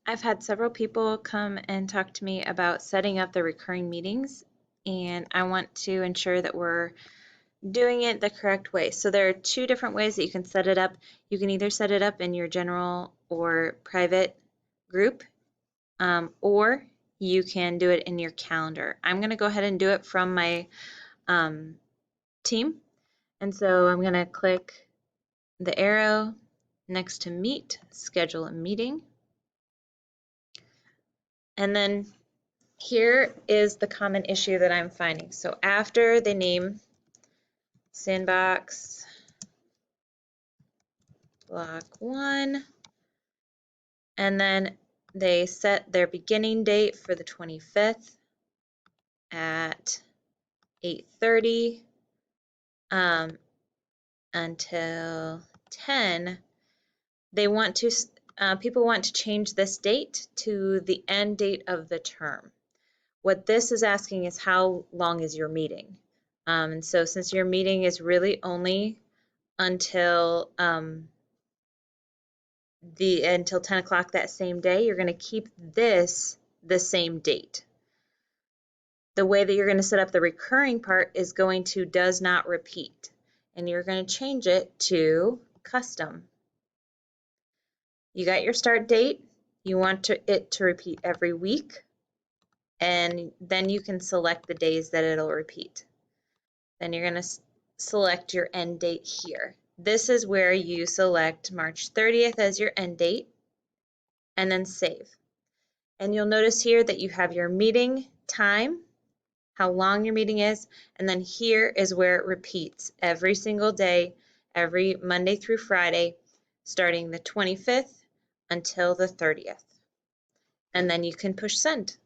I've had several people come and talk to me about setting up the recurring meetings, and I want to ensure that we're doing it the correct way. So there are two different ways that you can set it up. You can either set it up in your general or private group, or you can do it in your calendar. I'm going to go ahead and do it from my um, team. And so I'm going to click the arrow next to Meet, schedule a meeting. And then here is the common issue that I'm finding. So after they name Sandbox Block 1, and then they set their beginning date for the 25th at 8:30 until 10, they want to people want to change this date to the end date of the term. What this is asking is how long is your meeting? And so since your meeting is really only until until 10 o'clock that same day, you're going to keep this the same date. The way that you're going to set up the recurring part is going to does not repeat, and you're going to change it to custom. You got your start date. You want it to repeat every week, and then you can select the days that it'll repeat. Then you're going to select your end date here. This is where you select March 30th as your end date and then save. And you'll notice here that you have your meeting time, how long your meeting is, and then here is where it repeats every single day, every Monday through Friday, starting the 25th until the 30th. And then you can push send.